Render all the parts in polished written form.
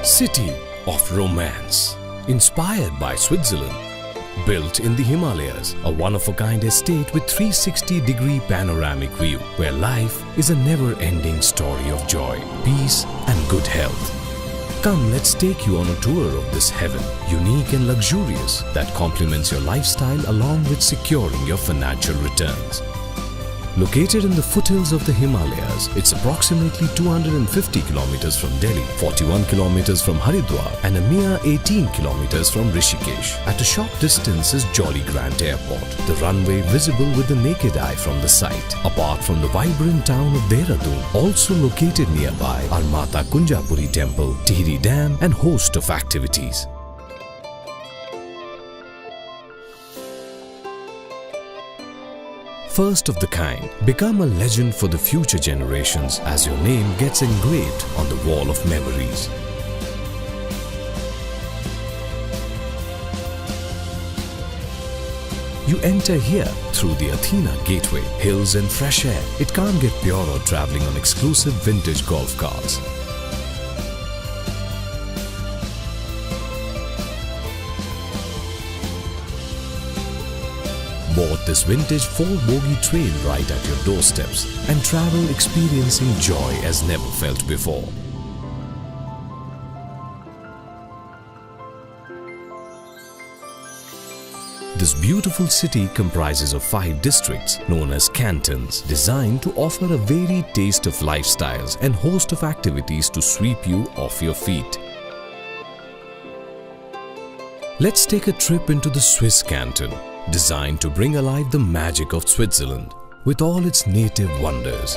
City of Romance, inspired by Switzerland. Built in the Himalayas, a one-of-a-kind estate with 360-degree panoramic view, where life is a never-ending story of joy, peace and good health. Come, let's take you on a tour of this heaven, unique and luxurious, that complements your lifestyle along with securing your financial returns. Located in the foothills of the Himalayas, it's approximately 250 kilometers from Delhi, 41 kilometers from Haridwar and a mere 18 kilometers from Rishikesh. At a short distance is Jolly Grant Airport, the runway visible with the naked eye from the site. Apart from the vibrant town of Dehradun, also located nearby are Mata Kunjapuri Temple, Tihri Dam and host of activities. First of the kind, become a legend for the future generations as your name gets engraved on the wall of memories. You enter here through the Athena Gateway, hills and fresh air. It can't get purer traveling on exclusive vintage golf carts. Board this vintage 4-bogie train right at your doorsteps and travel experiencing joy as never felt before. This beautiful city comprises of 5 districts known as cantons, designed to offer a varied taste of lifestyles and host of activities to sweep you off your feet. Let's take a trip into the Swiss canton, designed to bring alive the magic of Switzerland with all its native wonders.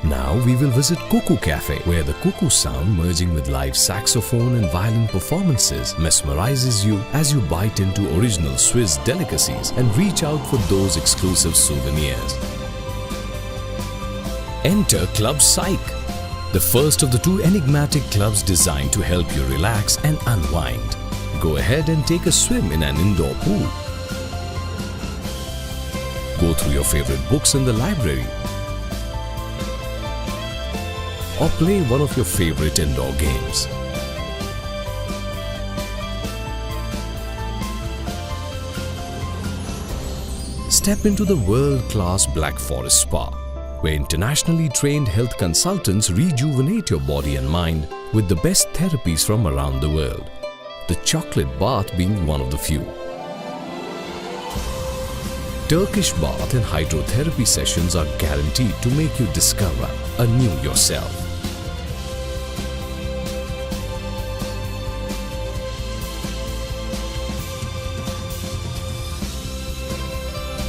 Now we will visit Cuckoo Cafe, where the cuckoo sound merging with live saxophone and violin performances mesmerizes you as you bite into original Swiss delicacies and reach out for those exclusive souvenirs. Enter Club Psych, the first of the 2 enigmatic clubs designed to help you relax and unwind. Go ahead and take a swim in an indoor pool. Go through your favorite books in the library. Or play one of your favorite indoor games. Step into the world-class Black Forest Spa, where internationally trained health consultants rejuvenate your body and mind with the best therapies from around the world. The chocolate bath being one of the few. Turkish bath and hydrotherapy sessions are guaranteed to make you discover a new yourself.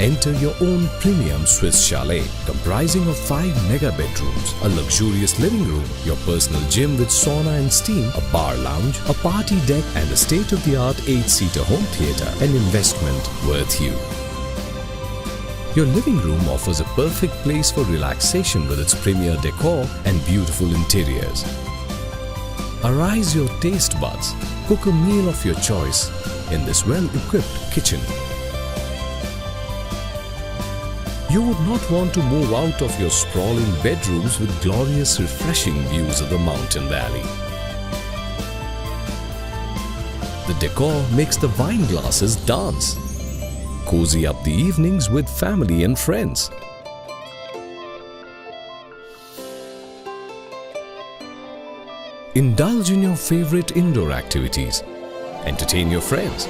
Enter your own premium Swiss chalet, comprising of 5 mega bedrooms, a luxurious living room, your personal gym with sauna and steam, a bar lounge, a party deck and a state-of-the-art 8-seater home theatre, an investment worth you. Your living room offers a perfect place for relaxation with its premier decor and beautiful interiors. Arise your taste buds, cook a meal of your choice in this well-equipped kitchen. You would not want to move out of your sprawling bedrooms with glorious, refreshing views of the mountain valley. The decor makes the wine glasses dance. Cozy up the evenings with family and friends. Indulge in your favorite indoor activities. Entertain your friends.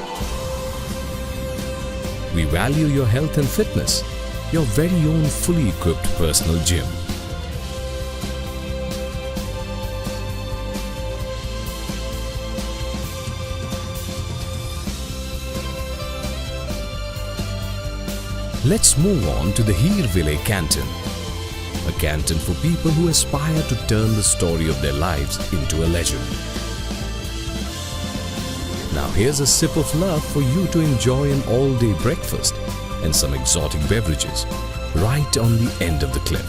We value your health and fitness. Your very own fully equipped personal gym. Let's move on to the Heerville Canton, a canton for people who aspire to turn the story of their lives into a legend. Now here's a sip of love for you to enjoy an all-day breakfast and some exotic beverages right on the end of the cliff.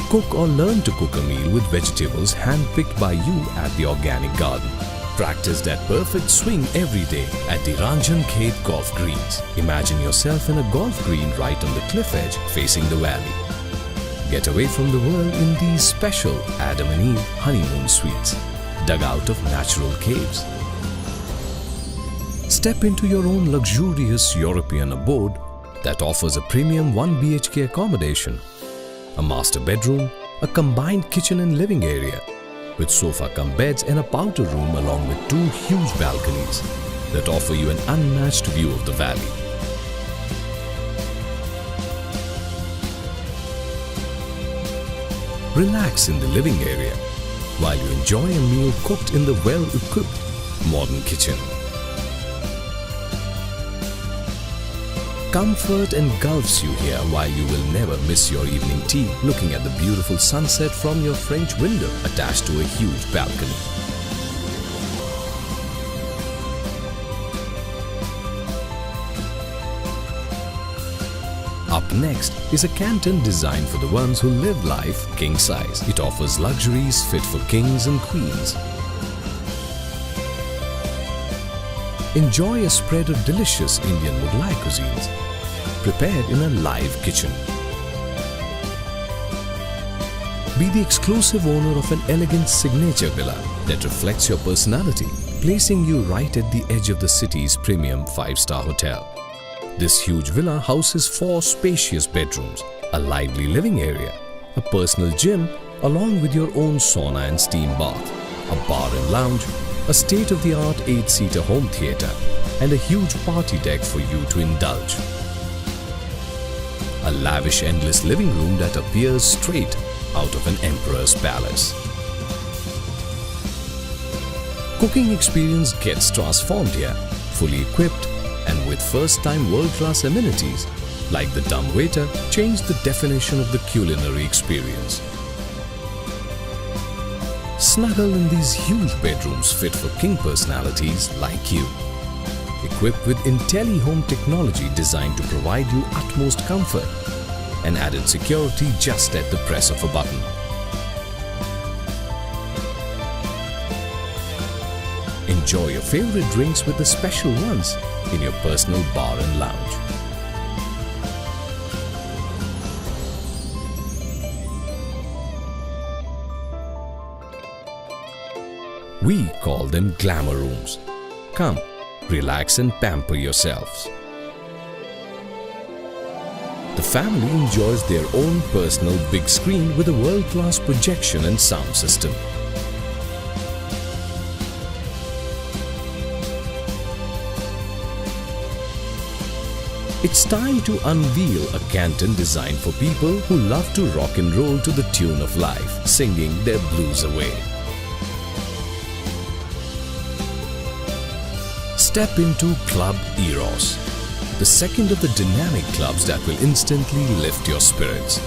Cook or learn to cook a meal with vegetables hand-picked by you at the organic garden. Practice that perfect swing every day at the Ranjan Khet Golf Greens. Imagine yourself in a golf green right on the cliff edge facing the valley. Get away from the world in these special Adam and Eve honeymoon suites, dug out of natural caves. Step into your own luxurious European abode that offers a premium 1 BHK accommodation, a master bedroom, a combined kitchen and living area, with sofa cum beds and a powder room along with 2 huge balconies that offer you an unmatched view of the valley. Relax in the living area while you enjoy a meal cooked in the well-equipped modern kitchen. Comfort engulfs you here while you will never miss your evening tea looking at the beautiful sunset from your French window attached to a huge balcony. Up next is a canton designed for the ones who live life king size. It offers luxuries fit for kings and queens. Enjoy a spread of delicious Indian Mughlai cuisines prepared in a live kitchen. Be the exclusive owner of an elegant signature villa that reflects your personality, placing you right at the edge of the city's premium 5-star hotel. This huge villa houses 4 spacious bedrooms, a lively living area, a personal gym along with your own sauna and steam bath, a bar and lounge, a state-of-the-art 8-seater home theatre, and a huge party deck for you to indulge. A lavish endless living room that appears straight out of an emperor's palace. Cooking experience gets transformed here, fully equipped and with first-time world-class amenities like the dumbwaiter change the definition of the culinary experience. Snuggle in these huge bedrooms fit for king personalities like you. Equipped with IntelliHome technology designed to provide you utmost comfort and added security just at the press of a button. Enjoy your favorite drinks with the special ones in your personal bar and lounge. We call them glamour rooms. Come, relax and pamper yourselves. The family enjoys their own personal big screen with a world-class projection and sound system. It's time to unveil a canton designed for people who love to rock and roll to the tune of life, singing their blues away. Step into Club Eros, the second of the dynamic clubs that will instantly lift your spirits.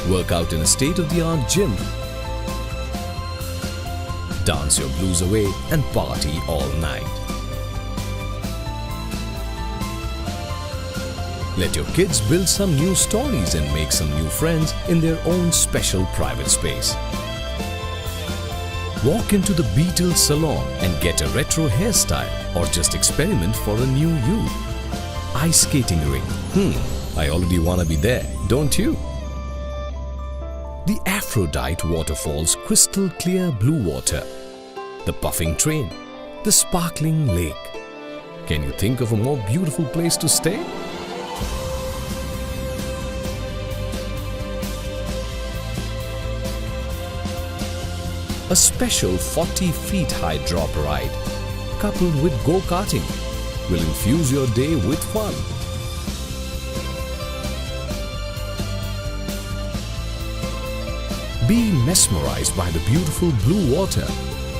Work out in a state-of-the-art gym, dance your blues away and party all night. Let your kids build some new stories and make some new friends in their own special private space. Walk into the Beatles salon and get a retro hairstyle or just experiment for a new you. Ice skating ring. I already want to be there, don't you? The Aphrodite waterfall's crystal clear blue water. The puffing train. The sparkling lake. Can you think of a more beautiful place to stay? A special 40 feet high drop ride, coupled with go-karting, will infuse your day with fun. Be mesmerized by the beautiful blue water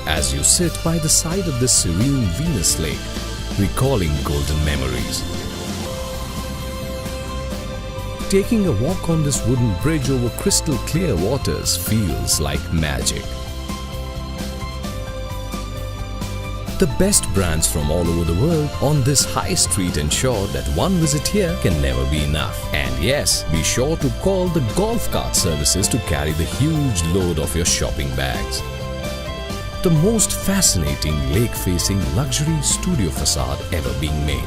as you sit by the side of the serene Venus lake, recalling golden memories. Taking a walk on this wooden bridge over crystal clear waters feels like magic. The best brands from all over the world on this high street ensure that one visit here can never be enough. And yes, be sure to call the golf cart services to carry the huge load of your shopping bags. The most fascinating lake-facing luxury studio facade ever being made.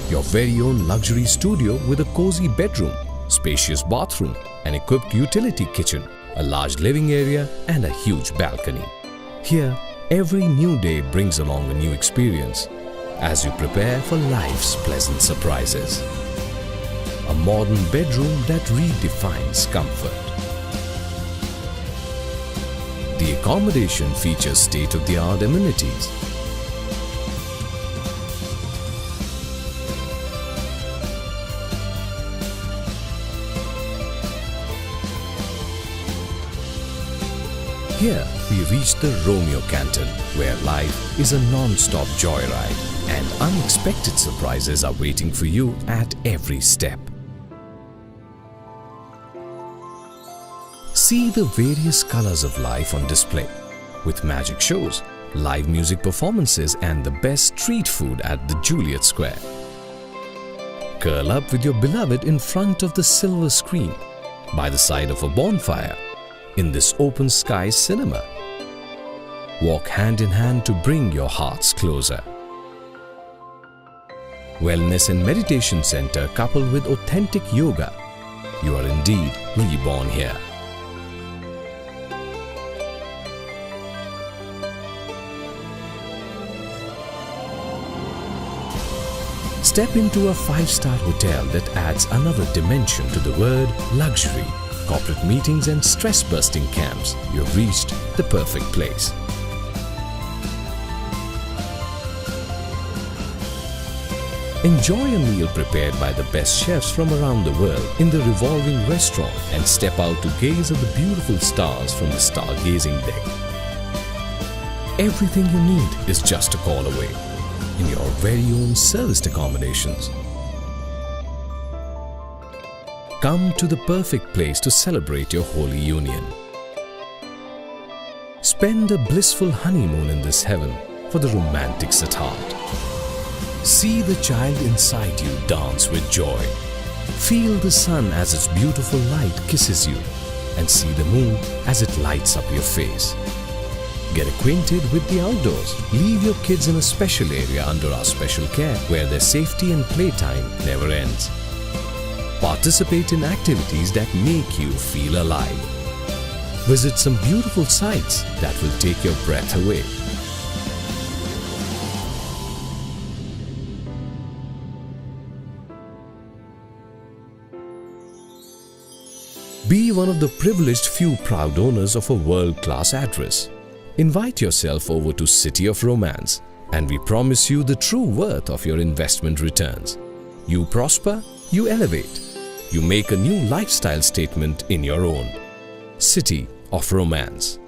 Your very own luxury studio with a cozy bedroom, spacious bathroom an equipped utility kitchen, a large living area and a huge balcony. Here, every new day brings along a new experience as you prepare for life's pleasant surprises. A modern bedroom that redefines comfort. The accommodation features state-of-the-art amenities. Here, we reach the Romeo Canton, where life is a non-stop joyride and unexpected surprises are waiting for you at every step. See the various colors of life on display, with magic shows, live music performances and the best street food at the Juliet Square. Curl up with your beloved in front of the silver screen, by the side of a bonfire, in this open sky cinema. Walk hand in hand to bring your hearts closer. Wellness and meditation center coupled with authentic yoga. You are indeed reborn here. Step into a 5-star hotel that adds another dimension to the word luxury. Corporate meetings and stress-busting camps, you've reached the perfect place. Enjoy a meal prepared by the best chefs from around the world in the revolving restaurant and step out to gaze at the beautiful stars from the stargazing deck. Everything you need is just a call away in your very own serviced accommodations. Come to the perfect place to celebrate your holy union. Spend a blissful honeymoon in this heaven for the romantics at heart. See the child inside you dance with joy. Feel the sun as its beautiful light kisses you and see the moon as it lights up your face. Get acquainted with the outdoors. Leave your kids in a special area under our special care where their safety and playtime never ends. Participate in activities that make you feel alive. Visit some beautiful sights that will take your breath away. Be one of the privileged few proud owners of a world-class address. Invite yourself over to City of Romance and we promise you the true worth of your investment returns. You prosper, you elevate. You make a new lifestyle statement in your own. City of Romance.